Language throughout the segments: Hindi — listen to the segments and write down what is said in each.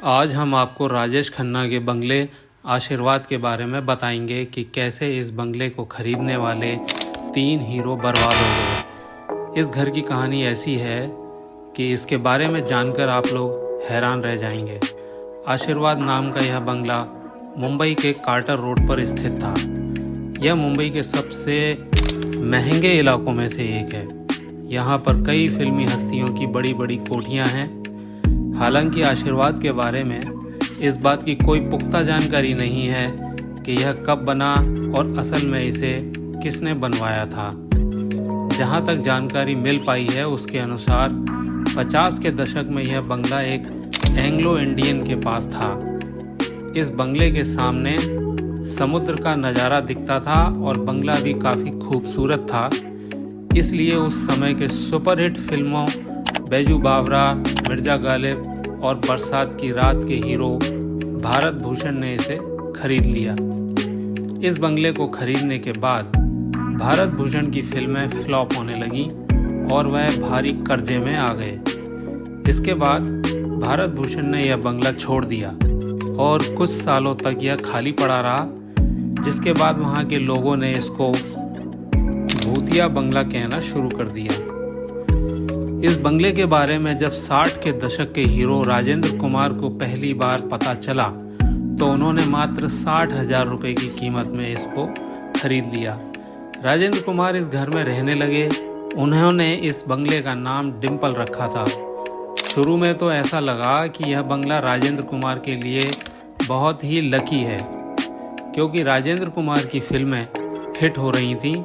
आज हम आपको राजेश खन्ना के बंगले आशीर्वाद के बारे में बताएंगे कि कैसे इस बंगले को खरीदने वाले 3 हीरो बर्बाद हो गए। इस घर की कहानी ऐसी है कि इसके बारे में जानकर आप लोग हैरान रह जाएंगे। आशीर्वाद नाम का यह बंगला मुंबई के कार्टर रोड पर स्थित था। यह मुंबई के सबसे महंगे इलाकों में से एक है। यहाँ पर कई फिल्मी हस्तियों की बड़ी बड़ी कोठियाँ हैं। हालांकि आशीर्वाद के बारे में इस बात की कोई पुख्ता जानकारी नहीं है कि यह कब बना और असल में इसे किसने बनवाया था। जहाँ तक जानकारी मिल पाई है उसके अनुसार 50 के दशक में यह बंगला एक एंग्लो इंडियन के पास था। इस बंगले के सामने समुद्र का नज़ारा दिखता था और बंगला भी काफ़ी खूबसूरत था। इसलिए उस समय के सुपरहिट फिल्मों बैजू बावरा, मिर्जा गालिब और बरसात की रात के हीरो भारत भूषण ने इसे खरीद लिया। इस बंगले को खरीदने के बाद भारत भूषण की फिल्में फ्लॉप होने लगी और वह भारी कर्जे में आ गए। इसके बाद भारत भूषण ने यह बंगला छोड़ दिया और कुछ सालों तक यह खाली पड़ा रहा, जिसके बाद वहाँ के लोगों ने इसको भूतिया बंगला कहना शुरू कर दिया। इस बंगले के बारे में जब 60 के दशक के हीरो राजेंद्र कुमार को पहली बार पता चला तो उन्होंने मात्र 60,000 रुपये की कीमत में इसको खरीद लिया। राजेंद्र कुमार इस घर में रहने लगे। उन्होंने इस बंगले का नाम डिम्पल रखा था। शुरू में तो ऐसा लगा कि यह बंगला राजेंद्र कुमार के लिए बहुत ही लकी है, क्योंकि राजेंद्र कुमार की फिल्में हिट हो रही थीं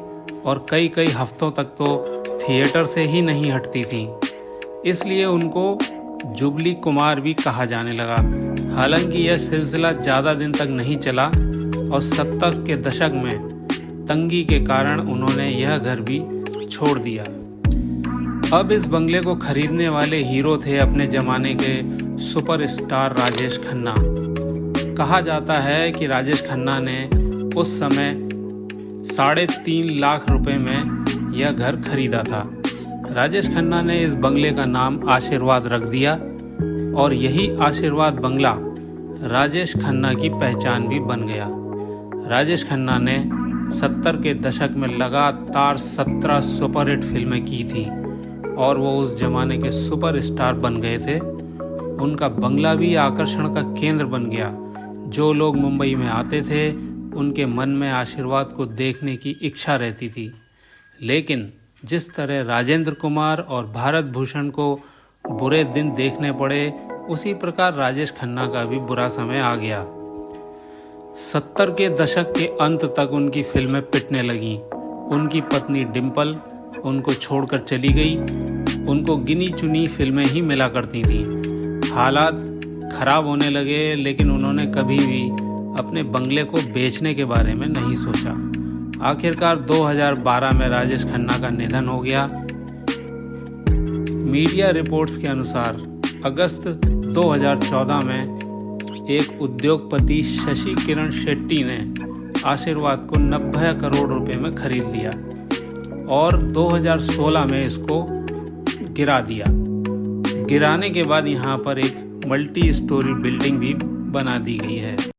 और कई हफ्तों तक तो थिएटर से ही नहीं हटती थी। इसलिए उनको जुबली कुमार भी कहा जाने लगा। हालांकि यह सिलसिला ज़्यादा दिन तक नहीं चला और 70 के दशक में तंगी के कारण उन्होंने यह घर भी छोड़ दिया। अब इस बंगले को खरीदने वाले हीरो थे अपने ज़माने के सुपरस्टार राजेश खन्ना। कहा जाता है कि राजेश खन्ना ने उस समय 3.5 लाख रुपए में यह घर खरीदा था। राजेश खन्ना ने इस बंगले का नाम आशीर्वाद रख दिया और यही आशीर्वाद बंगला राजेश खन्ना की पहचान भी बन गया। राजेश खन्ना ने 70 के दशक में लगातार 17 सुपरहिट फिल्में की थी और वो उस जमाने के सुपरस्टार बन गए थे। उनका बंगला भी आकर्षण का केंद्र बन गया। जो लोग मुंबई में आते थे उनके मन में आशीर्वाद को देखने की इच्छा रहती थी। लेकिन जिस तरह राजेंद्र कुमार और भारत भूषण को बुरे दिन देखने पड़े, उसी प्रकार राजेश खन्ना का भी बुरा समय आ गया। 70 के दशक के अंत तक उनकी फिल्में पिटने लगीं। उनकी पत्नी डिम्पल उनको छोड़कर चली गई। उनको गिनी चुनी फिल्में ही मिला करती थीं। हालात खराब होने लगे, लेकिन उन्होंने कभी भी अपने बंगले को बेचने के बारे में नहीं सोचा। आखिरकार 2012 में राजेश खन्ना का निधन हो गया। मीडिया रिपोर्ट्स के अनुसार अगस्त 2014 में एक उद्योगपति शशि किरण शेट्टी ने आशीर्वाद को 90 करोड़ रुपए में खरीद लिया और 2016 में इसको गिरा दिया। गिराने के बाद यहाँ पर एक मल्टी स्टोरी बिल्डिंग भी बना दी गई है।